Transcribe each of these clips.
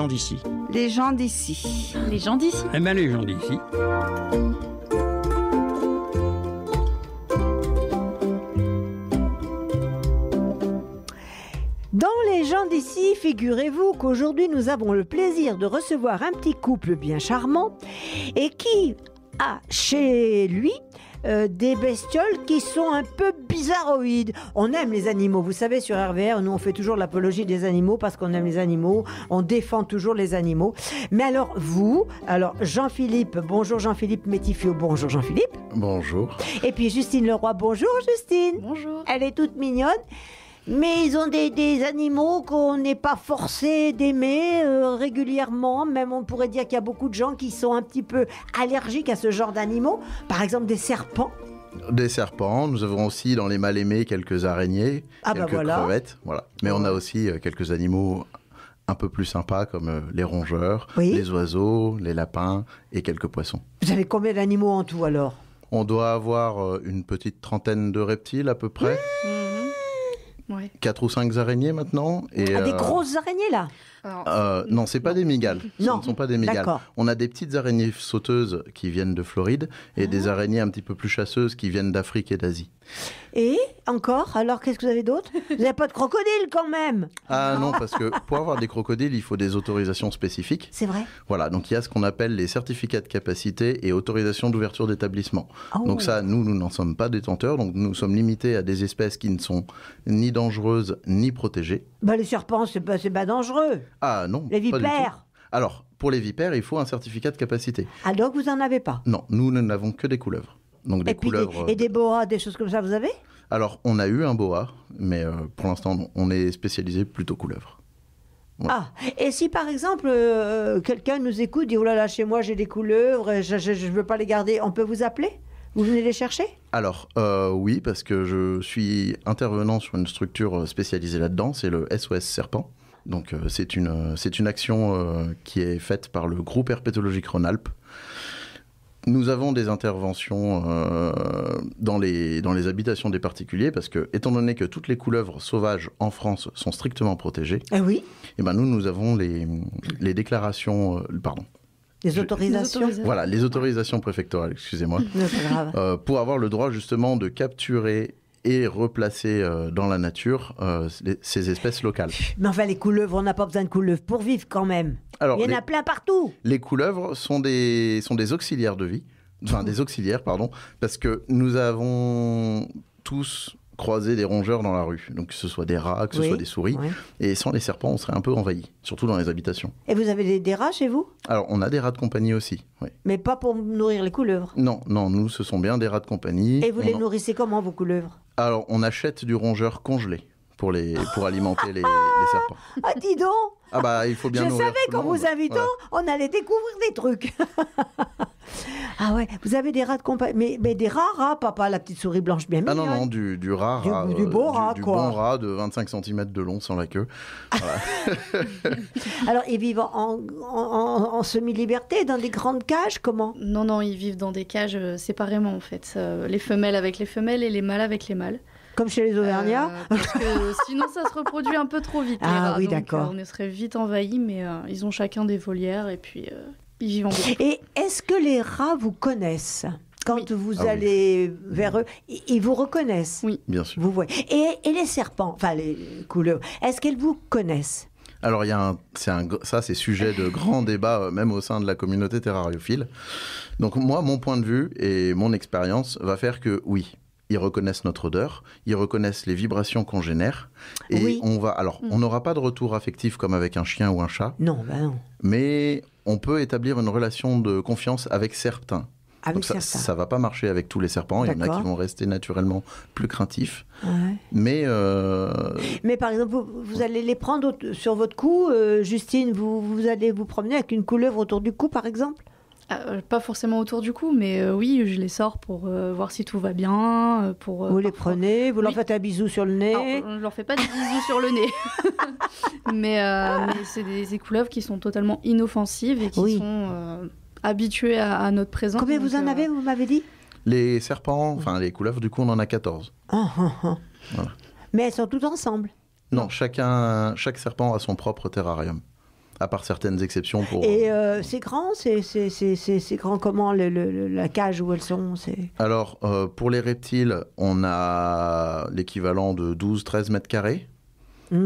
gens d'ici. Les gens d'ici. Les gens d'ici. Eh bien, les gens d'ici. Dans les gens d'ici, figurez-vous qu'aujourd'hui nous avons le plaisir de recevoir un petit couple bien charmant et qui a chez lui des bestioles qui sont un peu bizarroïdes. On aime les animaux, vous savez, sur RVR, nous on fait toujours l'apologie des animaux parce qu'on aime les animaux, on défend toujours les animaux. Mais alors vous, Jean-Philippe, bonjour Jean-Philippe Métifio, bonjour Jean-Philippe. Bonjour. Et puis Justine Leroy, bonjour Justine. Bonjour. Elle est toute mignonne. Mais ils ont des animaux qu'on n'est pas forcé d'aimer régulièrement. Même on pourrait dire qu'il y a beaucoup de gens qui sont un petit peu allergiques à ce genre d'animaux. Par exemple des serpents. Des serpents, nous avons aussi dans les mal aimés quelques araignées, quelques crevettes. Voilà. Mais on a aussi quelques animaux un peu plus sympas comme les rongeurs, les oiseaux, les lapins et quelques poissons. Vous avez combien d'animaux en tout alors ? On doit avoir une petite trentaine de reptiles à peu près. Ouais. 4 ou 5 araignées maintenant. Et, des grosses araignées là ? Non, c'est pas des mygales. Non. Ce ne sont pas des mygales. D'accord. On a des petites araignées sauteuses qui viennent de Floride et des araignées un petit peu plus chasseuses qui viennent d'Afrique et d'Asie. Et encore ? Alors qu'est-ce que vous avez d'autre ? Vous n'avez pas de crocodile quand même ? Ah non, parce que pour avoir des crocodiles, il faut des autorisations spécifiques. C'est vrai ? Voilà, donc il y a ce qu'on appelle les certificats de capacité et autorisations d'ouverture d'établissement. Oh. Donc ça, nous n'en sommes pas détenteurs, donc nous sommes limités à des espèces qui ne sont ni dangereuses ni protégées. Les serpents, c'est pas dangereux. Ah non, les pas du vipères. tout. Alors, pour les vipères, il faut un certificat de capacité. Ah donc vous n'en avez pas ? Non, nous n'avons que des couleuvres. Donc des couleuvres. Et des boas, des choses comme ça, vous avez ? Alors, on a eu un boa, mais pour l'instant, non. On est spécialisé plutôt couleuvre. Ouais. Ah, et si par exemple, quelqu'un nous écoute, dit « Oh là là, chez moi j'ai des couleuvres, je ne veux pas les garder », on peut vous appeler ? Vous venez les chercher ? Alors, oui, parce que je suis intervenant sur une structure spécialisée là-dedans, c'est le SOS Serpent. Donc, c'est une action qui est faite par le groupe herpétologique Rhône-Alpes. Nous avons des interventions dans les habitations des particuliers parce que, étant donné que toutes les couleuvres sauvages en France sont strictement protégées, oui. Et ben nous avons les déclarations, Les autorisations. Voilà, les autorisations préfectorales, excusez-moi, pour avoir le droit justement de capturer et replacer dans la nature ces espèces locales. Mais enfin, les couleuvres, on n'a pas besoin de couleuvres pour vivre quand même. Alors, il y en a plein partout. Les couleuvres sont des auxiliaires de vie, parce que nous avons tous croisé des rongeurs dans la rue, donc que ce soit des rats, que ce soit des souris, et sans les serpents, on serait un peu envahi, surtout dans les habitations. Et vous avez des rats chez vous ? Alors, on a des rats de compagnie aussi, oui. Mais pas pour nourrir les couleuvres ? Non, nous, ce sont bien des rats de compagnie. Et vous les nourrissez comment, vos couleuvres ? Alors, on achète du rongeur congelé pour alimenter les serpents. Ah, dis donc ! Ah bah, il faut bien nourrir. Je savais qu'en vous invitant, on allait découvrir des trucs. Ah ouais, vous avez des rats de compagnie, mais des rats, papa, la petite souris blanche bien mignonne. Ah non, du rat. Du beau rat, du quoi. Bon rat de 25 cm de long sans la queue. Voilà. Alors, ils vivent en semi-liberté, dans des grandes cages, comment ? Non, ils vivent dans des cages séparément, en fait. Les femelles avec les femelles et les mâles avec les mâles. Comme chez les Auvergnats parce que sinon, ça se reproduit un peu trop vite, les rats. Oui, donc, d'accord. on serait vite envahis, mais ils ont chacun des volières et puis ils vivent en groupe. Et est-ce que les rats vous connaissent ? Quand vous allez vers eux, ils vous reconnaissent ? Oui. Bien sûr. Vous voyez. Et les serpents, enfin les couleuvres, est-ce qu'elles vous connaissent ? Alors, ça, c'est sujet de grand débat, même au sein de la communauté terrariophile. Donc, moi, mon point de vue et mon expérience va faire que, oui, ils reconnaissent notre odeur, ils reconnaissent les vibrations qu'on génère. Et on n'aura pas de retour affectif comme avec un chien ou un chat. Non, non. Mais on peut établir une relation de confiance avec certains. Donc ça va pas marcher avec tous les serpents. Il y en a qui vont rester naturellement plus craintifs. Ouais. Mais par exemple, vous allez les prendre sur votre cou, Justine, vous allez vous promener avec une couleuvre autour du cou, par exemple ? Pas forcément autour du cou, mais oui, je les sors pour voir si tout va bien. Vous les prenez, vous leur faites un bisou sur le nez. Alors, on ne leur fait pas des bisous sur le nez. mais c'est des couleuvres qui sont totalement inoffensives et qui sont habituées à notre présence. Combien vous en avez, vous m'avez dit ? Les serpents, enfin les couleuvres, du coup, on en a 14. Voilà. Mais elles sont toutes ensemble ? Non, chaque serpent a son propre terrarium. à part certaines exceptions. Et c'est grand, c'est grand comment la cage où elles sont Alors, pour les reptiles, on a l'équivalent de 12-13 mètres carrés.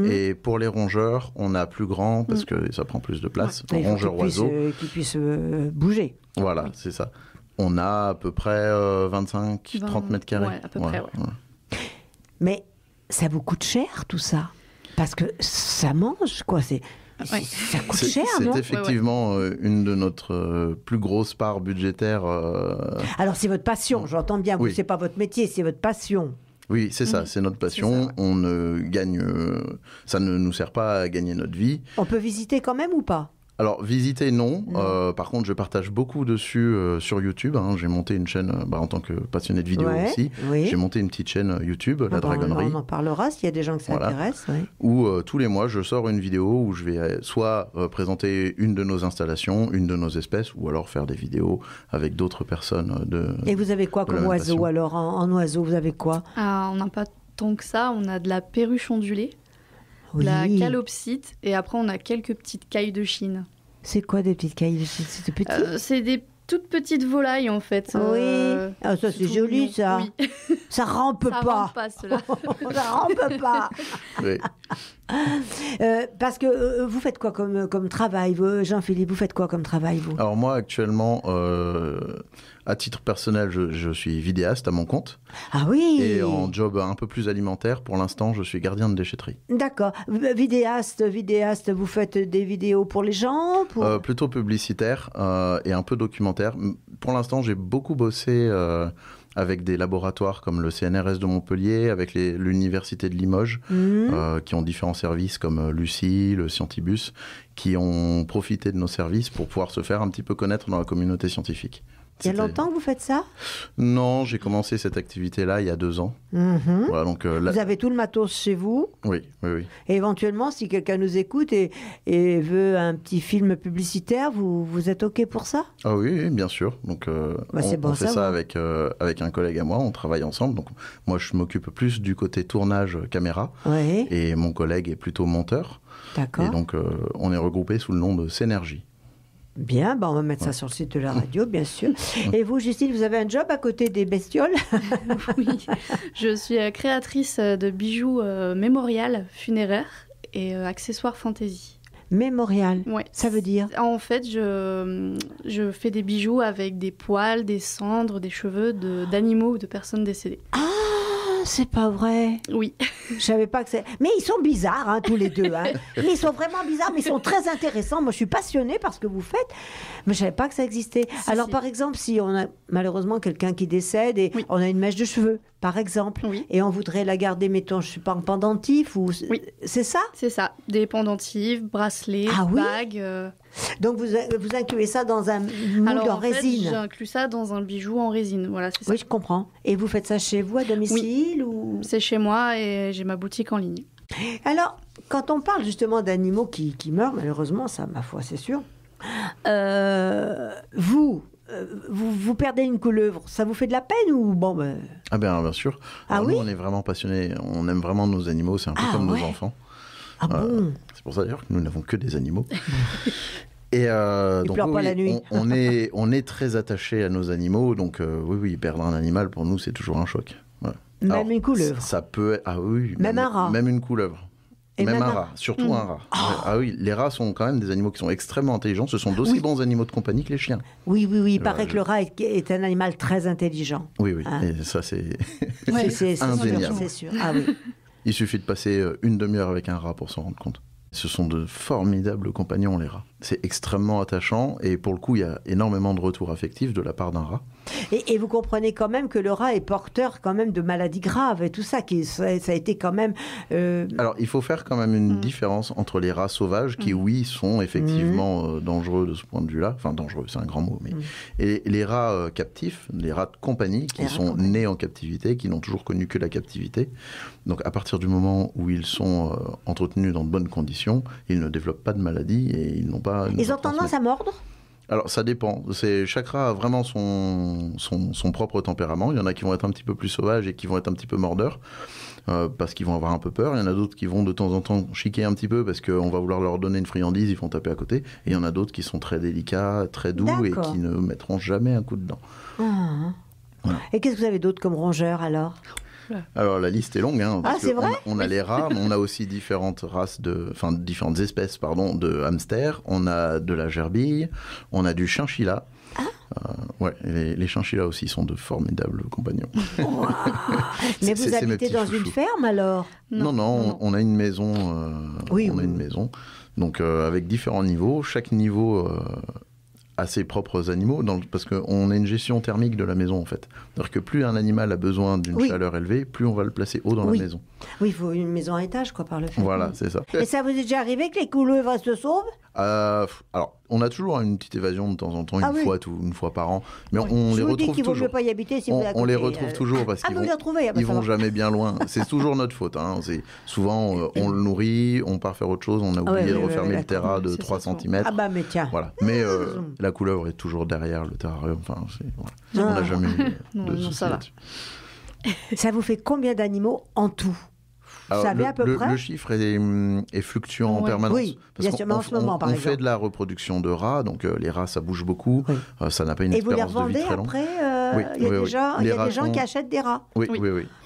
Et pour les rongeurs, on a plus grand parce que ça prend plus de place. Rongeurs oiseaux. Qui puissent bouger. Voilà, c'est ça. On a à peu près 25-30 mètres carrés. Ouais, à peu près, ouais. Mais ça vous coûte cher tout ça? Parce que ça mange, quoi. Ça coûte cher, non? C'est effectivement une de notre plus grosses parts budgétaires. Alors c'est votre passion, j'entends bien. Vous, c'est pas votre métier, c'est votre passion. Oui, c'est ça, c'est notre passion. On ne gagne, ça ne nous sert pas à gagner notre vie. On peut visiter quand même ou pas? Alors, visiter, non. Par contre, je partage beaucoup dessus sur YouTube. J'ai monté une chaîne, en tant que passionné de vidéo aussi. Oui. J'ai monté une petite chaîne YouTube, La Dragonnerie. On en parlera s'il y a des gens que ça intéresse. Oui. Où tous les mois, je sors une vidéo où je vais soit présenter une de nos installations, une de nos espèces, ou alors faire des vidéos avec d'autres personnes. Et vous avez quoi comme oiseau? Alors, en oiseau, vous avez quoi? On n'a pas tant que ça. On a de la perruche ondulée. La calopsite, et après on a quelques petites cailles de Chine. C'est quoi des petites cailles de Chine? C'est petit? C'est des toutes petites volailles en fait. Oui, ça c'est joli mignon. Ça. Oui. Ça rampe pas. Ça rampe pas cela. Ça rampe pas. Oui. Parce que vous faites quoi comme travail, Jean-Philippe? Vous faites quoi comme travail, vous? Alors moi actuellement, à titre personnel, je suis vidéaste à mon compte. Ah oui. Et en job un peu plus alimentaire, pour l'instant, je suis gardien de déchetterie. D'accord. Vidéaste, vous faites des vidéos pour les gens plutôt publicitaire et un peu documentaire. Pour l'instant, j'ai beaucoup bossé avec des laboratoires comme le CNRS de Montpellier, avec l'Université de Limoges, qui ont différents services comme Lucie, le Scientibus, qui ont profité de nos services pour pouvoir se faire un petit peu connaître dans la communauté scientifique. Il y a longtemps que vous faites ça? Non, j'ai commencé cette activité-là il y a 2 ans. Voilà, donc, vous avez tout le matos chez vous? Oui. Et éventuellement, si quelqu'un nous écoute et veut un petit film publicitaire, vous êtes OK pour ça? Ah oui, bien sûr. Donc, on fait ça avec un collègue à moi, on travaille ensemble. Donc, moi, je m'occupe plus du côté tournage caméra. Ouais. Et mon collègue est plutôt monteur. D'accord. Et donc, on est regroupés sous le nom de Synergie. Bien, on va mettre ça sur le site de la radio, bien sûr. Et vous, Justine, vous avez un job à côté des bestioles? Oui, je suis créatrice de bijoux mémorial funéraires et accessoires fantasy. Mémorial? Oui. Ça veut dire? En fait, je fais des bijoux avec des poils, des cendres, des cheveux d'animaux ou de personnes décédées. Ah, c'est pas vrai? Oui. Je savais pas que c'est... Mais ils sont bizarres, tous les deux. Ils sont vraiment bizarres, mais ils sont très intéressants. Moi, je suis passionnée par ce que vous faites, mais je savais pas que ça existait. Alors, par exemple, si on a malheureusement quelqu'un qui décède et on a une mèche de cheveux, par exemple, et on voudrait la garder, mettons, je sais pas, en pendentif ou... Oui. C'est ça? C'est ça. Des pendentifs, bracelets, bagues... Donc, vous incluez ça dans un moule en résine? Fait, j'inclus ça dans un bijou en résine, voilà, c'est ça. Oui, je comprends. Et vous faites ça chez vous, à domicile ou... C'est chez moi et j'ai ma boutique en ligne. Alors, quand on parle justement d'animaux qui meurent, malheureusement, ça, ma foi, c'est sûr, vous perdez une couleuvre, ça vous fait de la peine ou Ah bien sûr. Alors, nous, on est vraiment passionnés, on aime vraiment nos animaux, c'est un peu comme nos enfants. Ah bon? C'est pour ça d'ailleurs que nous n'avons que des animaux. Et donc, pleurent pas la nuit. on est très attachés à nos animaux, donc oui, perdre un animal pour nous c'est toujours un choc. Voilà. Même une couleuvre. Ça peut, même un rat. Même une couleuvre. Et même un rat, surtout un rat. Oh. Ah oui, les rats sont quand même des animaux qui sont extrêmement intelligents. Ce sont d'aussi bons animaux de compagnie que les chiens. Oui. Il paraît que le rat est un animal très intelligent. Oui. Et ça, c'est indéniable. C'est sûr. Ah oui. Il suffit de passer une demi-heure avec un rat pour s'en rendre compte. Ce sont de formidables compagnons, les rats. C'est extrêmement attachant et pour le coup, il y a énormément de retours affectifs de la part d'un rat. Et vous comprenez quand même que le rat est porteur quand même de maladies graves et tout ça, ça a été quand même... Alors, il faut faire quand même une différence entre les rats sauvages qui, sont effectivement dangereux de ce point de vue-là. Enfin, dangereux, c'est un grand mot. Mais... Et les rats captifs, les rats de compagnie qui sont nés en captivité, qui n'ont toujours connu que la captivité. Donc, à partir du moment où ils sont entretenus dans de bonnes conditions, ils ne développent pas de maladie et ils n'ont pas... Ils ont tendance à mordre ? Alors ça dépend, chaque rat a vraiment son propre tempérament. Il y en a qui vont être un petit peu plus sauvages et qui vont être un petit peu mordeurs. Parce qu'ils vont avoir un peu peur. Il y en a d'autres qui vont de temps en temps chiquer un petit peu parce qu'on va vouloir leur donner une friandise, ils vont taper à côté. Et il y en a d'autres qui sont très délicats, très doux et qui ne mettront jamais un coup dedans. Voilà. Et qu'est-ce que vous avez d'autre comme rongeurs alors ? Alors la liste est longue, hein, parce c'est vrai ? on a les rats, mais on a aussi différentes espèces de hamsters. On a de la gerbille, on a du chinchilla. Les chinchillas aussi sont de formidables compagnons. Wow. Mais vous habitez dans une ferme alors ? Non, on a une maison. Une maison. Donc avec différents niveaux. Chaque niveau a ses propres animaux, parce qu'on a une gestion thermique de la maison en fait. C'est-à-dire que plus un animal a besoin d'une chaleur élevée, plus on va le placer haut dans la maison. Oui, il faut une maison à étage par le fait. Voilà, c'est ça. Et ça vous est déjà arrivé que les couleuvres se sauvent ? Alors, on a toujours une petite évasion de temps en temps, une fois par an, mais on les retrouve toujours. Je vous dis qu'il vaut mieux pas y habiter si vous êtes à côté. On les retrouve toujours parce qu'ils vont jamais bien loin. C'est toujours notre faute. Hein. Souvent, on le nourrit, on part faire autre chose, on a oublié de refermer le terrain de 3 cm. Ah bah mais tiens. Voilà. Mais la couleuvre est toujours derrière le terrarium. Enfin, on n'a jamais eu de soucis là-dessus. Ça vous fait combien d'animaux en tout ? Alors, vous savez à peu près ? Le chiffre est fluctuant en permanence. Oui, bien sûr, mais en ce moment, par exemple. On fait de la reproduction de rats, donc les rats, ça bouge beaucoup. Ça n'a pas une espérance de vie très longue. Et vous les revendez après ? Il y a des gens qui achètent des rats. Oui.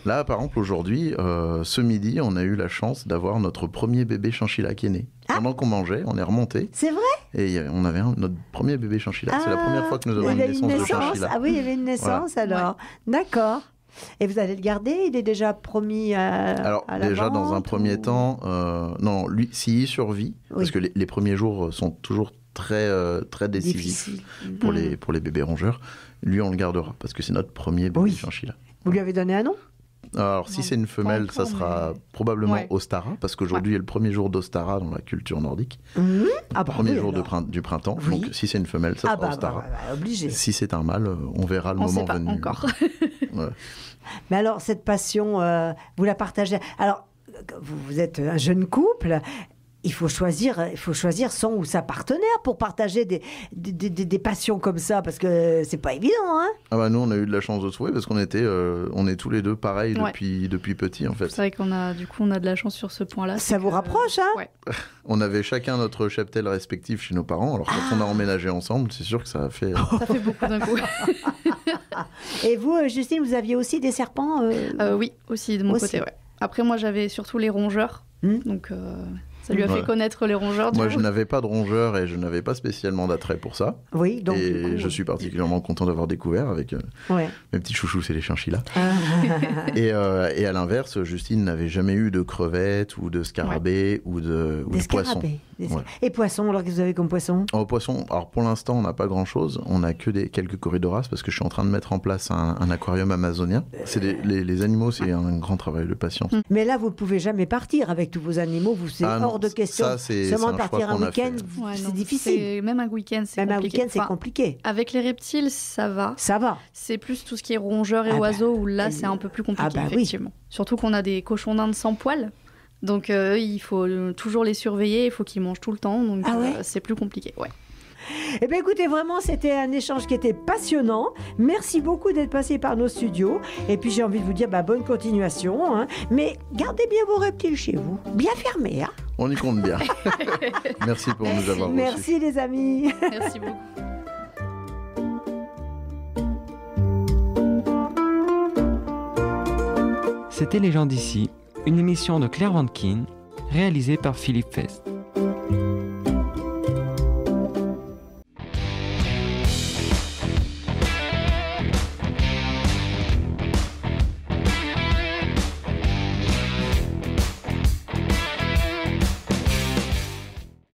Là, par exemple, aujourd'hui, ce midi, on a eu la chance d'avoir notre premier bébé chinchilla qui est né. Pendant qu'on mangeait, on est remonté. C'est vrai ? Et on avait notre premier bébé chinchilla. C'est la première fois que nous avons une naissance de chinchilla. Ah oui, il y avait une naissance alors. D'accord. Et vous allez le garder ? Il est déjà promis à la déjà, vente, dans un premier temps, non, lui, s'il survit, parce que les premiers jours sont toujours très décisifs pour les bébés rongeurs, lui, on le gardera, parce que c'est notre premier bébé chinchilla. Vous lui avez donné un nom ? Alors, si c'est une femelle, ça sera probablement Ostara, parce qu'aujourd'hui est le premier jour d'Ostara dans la culture nordique. Premier jour du printemps. Donc, si c'est une femelle, ça sera Ostara. Obligé. Si c'est un mâle, on verra le moment venu. Encore. Mais alors, cette passion, vous la partagez. Alors, vous êtes un jeune couple. Il faut choisir son ou sa partenaire pour partager des passions comme ça, parce que c'est pas évident, hein. Ah bah nous, on a eu de la chance de trouver, parce qu'on on est tous les deux pareils depuis petit, en fait. C'est vrai qu'on a de la chance sur ce point-là. Ça vous rapproche, hein. On avait chacun notre cheptel respectif chez nos parents, alors quand on a emménagé ensemble, c'est sûr que ça a fait... Ça fait beaucoup d'un coup. Et vous, Justine, vous aviez aussi des serpents Oui, aussi de mon côté, Après, moi, j'avais surtout les rongeurs, donc... Ça lui a fait connaître les rongeurs. Moi, je n'avais pas de rongeurs et je n'avais pas spécialement d'attrait pour ça. Oui, donc. Et je suis particulièrement content d'avoir découvert avec mes petits chouchous, c'est les chinchillas. Et à l'inverse, Justine n'avait jamais eu de crevettes ou de scarabées ou de poissons. Et poissons, alors qu'est-ce que vous avez comme poisson ? Poisson, alors pour l'instant, on n'a pas grand-chose. On n'a que quelques corridoras parce que je suis en train de mettre en place un aquarium amazonien. Les animaux, c'est un grand travail de patience. Mais là, vous ne pouvez jamais partir avec tous vos animaux. C'est hors de question. Seulement de partir un week-end, c'est difficile. Même un week-end, c'est compliqué. Même un week-end, c'est compliqué. Avec les reptiles, ça va. Ça va. C'est plus tout ce qui est rongeurs et oiseaux où là, c'est un peu plus compliqué, effectivement. Surtout qu'on a des cochons d'Inde sans poils. Donc, il faut toujours les surveiller. Il faut qu'ils mangent tout le temps. Donc, c'est plus compliqué. Eh bien, écoutez, vraiment, c'était un échange qui était passionnant. Merci beaucoup d'être passé par nos studios. Et puis, j'ai envie de vous dire bonne continuation. Hein. Mais gardez bien vos reptiles chez vous. Bien fermés. Hein. On y compte bien. Merci pour nous avoir reçus. Merci, les amis. Merci beaucoup. C'était Les gens d'ici, une émission de Claire Vankin, réalisée par Philippe Fest.